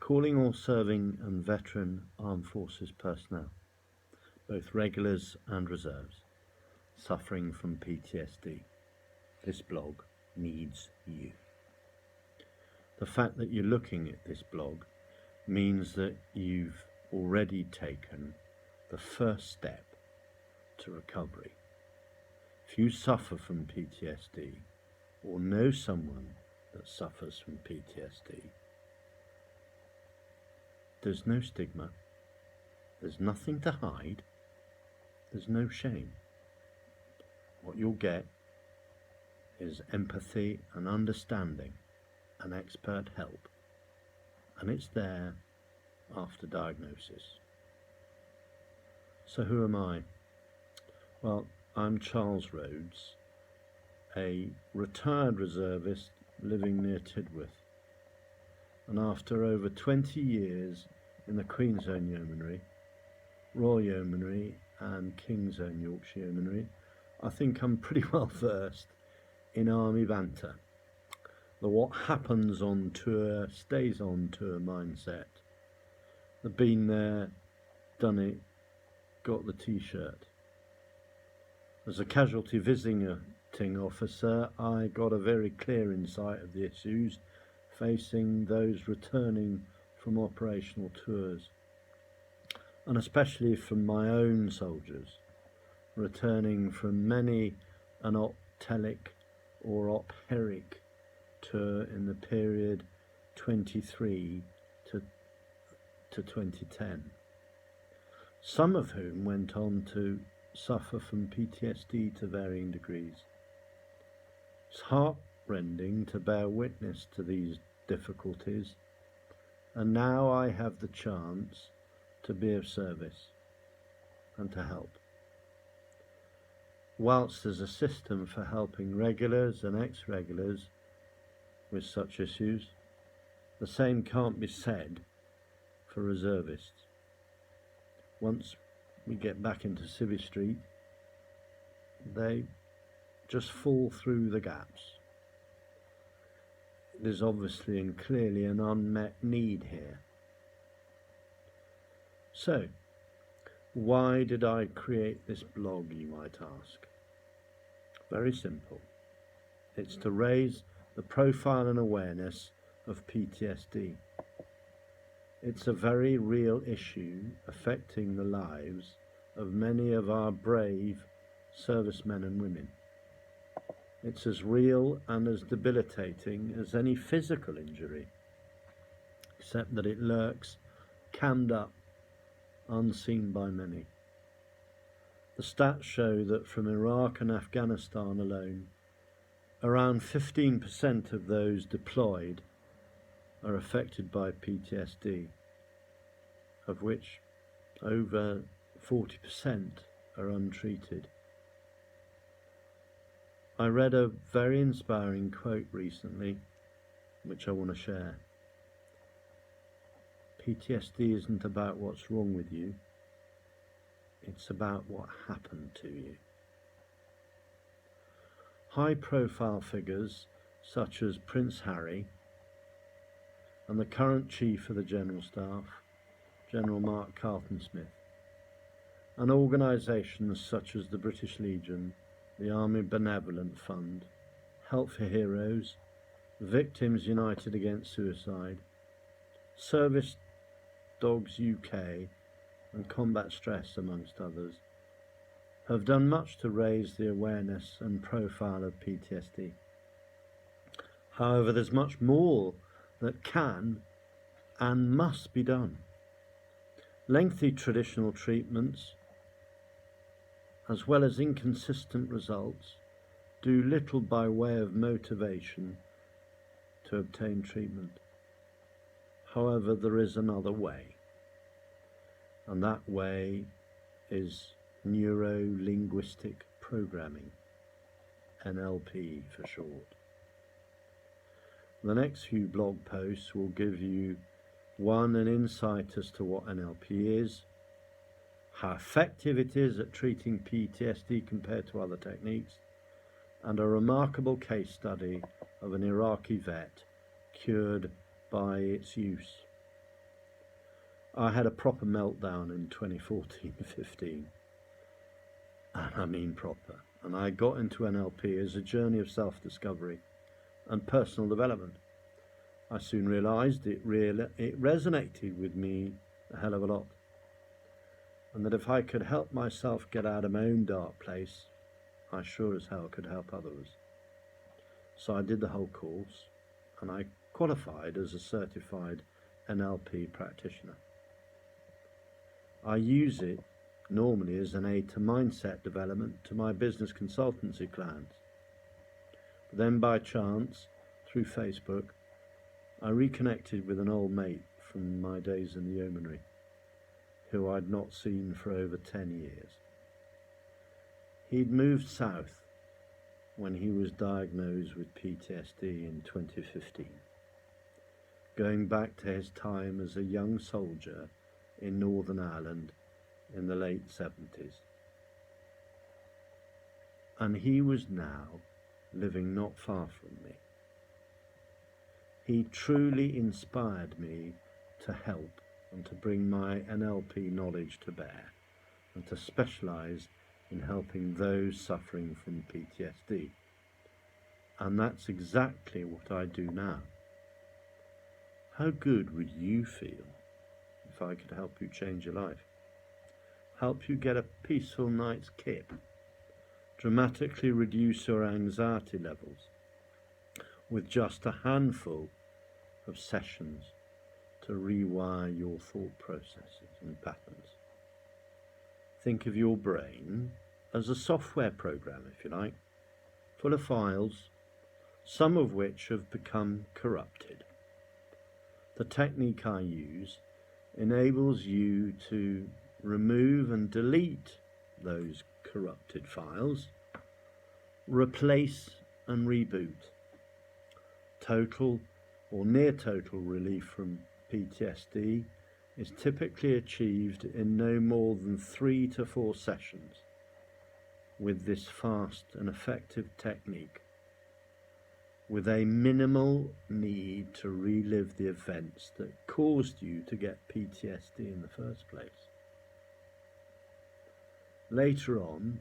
calling all serving and veteran armed forces personnel, both regulars and reserves, suffering from PTSD. This blog needs you. The fact that you're looking at this blog means that you've already taken the first step to recovery. If you suffer from PTSD or know someone that suffers from PTSD, there's no stigma, there's nothing to hide, there's no shame. What you'll get is empathy and understanding and expert help, and it's there after diagnosis. So who am I? Well, I'm Charles Rhodes, a retired reservist living near Tidworth, and after over 20 years in the Queen's Own Yeomanry, Royal Yeomanry and King's Own Yorkshire Yeomanry, I think I'm pretty well versed in army banter. The what happens on tour stays on tour mindset. The been there, done it, got the t-shirt. As a casualty visiting officer, I got a very clear insight of the issues facing those returning from operational tours, and especially from my own soldiers returning from many an optelic or opheric tour in the period 23 to 2010, some of whom went on to suffer from PTSD to varying degrees. It's heartrending to bear witness to these difficulties, and now I have the chance to be of service and to help. Whilst there's a system for helping regulars and ex-regulars with such issues, the same can't be said for reservists. Once we get back into Civvy Street, they just fall through the gaps. There's obviously and clearly an unmet need here. So, why did I create this blog, you might ask? Very simple. It's to raise the profile and awareness of PTSD. It's a very real issue affecting the lives of many of our brave servicemen and women. It's as real and as debilitating as any physical injury, except that it lurks cammed up, unseen by many. The stats show that from Iraq and Afghanistan alone, around 15% of those deployed are affected by PTSD, of which over 40% are untreated. I read a very inspiring quote recently, which I want to share. PTSD isn't about what's wrong with you, it's about what happened to you. High-profile figures such as Prince Harry and the current Chief of the General Staff, General Mark Carleton-Smith, and organisations such as the British Legion, the Army Benevolent Fund, Help for Heroes, Victims United Against Suicide, Service Dogs UK, and Combat Stress, amongst others, have done much to raise the awareness and profile of PTSD. However, there's much more that can and must be done. Lengthy traditional treatments, as well as inconsistent results, do little by way of motivation to obtain treatment. However, there is another way, and that way is neuro-linguistic programming, NLP for short. The next few blog posts will give you an insight as to what NLP is, how effective it is at treating PTSD compared to other techniques, and a remarkable case study of an Iraqi vet cured by its use. I had a proper meltdown in 2014-15, and I mean proper. And I got into NLP as a journey of self-discovery and personal development. I soon realised it resonated with me a hell of a lot, and that if I could help myself get out of my own dark place, I sure as hell could help others. So I did the whole course, and I qualified as a certified NLP practitioner. I use it normally as an aid to mindset development to my business consultancy clients. But then by chance, through Facebook, I reconnected with an old mate from my days in the yeomanry, who I'd not seen for over 10 years. He'd moved south when he was diagnosed with PTSD in 2015, going back to his time as a young soldier in Northern Ireland in the late 70s. And he was now living not far from me. He truly inspired me to help and to bring my NLP knowledge to bear and to specialise in helping those suffering from PTSD. And that's exactly what I do now. How good would you feel if I could help you change your life? Help you get a peaceful night's kip, dramatically reduce your anxiety levels with just a handful of sessions to rewire your thought processes and patterns. Think of your brain as a software program, if you like, full of files, some of which have become corrupted. The technique I use enables you to remove and delete those corrupted files, replace and reboot. Total or near total relief from PTSD is typically achieved in no more than 3 to 4 sessions with this fast and effective technique, with a minimal need to relive the events that caused you to get PTSD in the first place. Later on,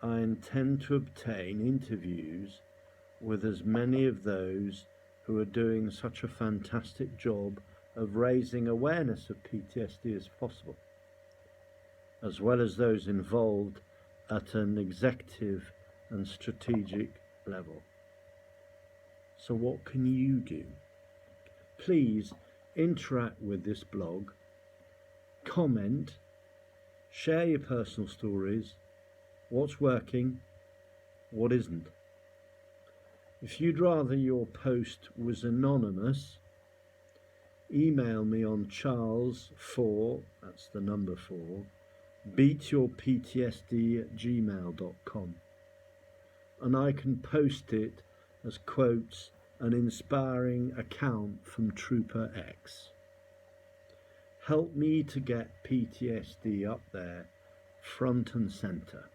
I intend to obtain interviews with as many of those who are doing such a fantastic job of raising awareness of PTSD as possible, as well as those involved at an executive and strategic level. So what can you do? Please interact with this blog, comment, share your personal stories, what's working, what isn't. If you'd rather your post was anonymous, email me on charles4, that's the number 4, beatyourptsd@gmail.com, and I can post it as quotes an inspiring account from Trooper X. Help me to get PTSD up there front and centre,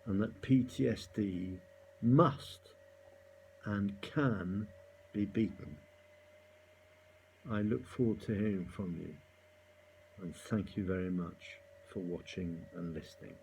and that PTSD must and can be beaten. I look forward to hearing from you, and thank you very much for watching and listening.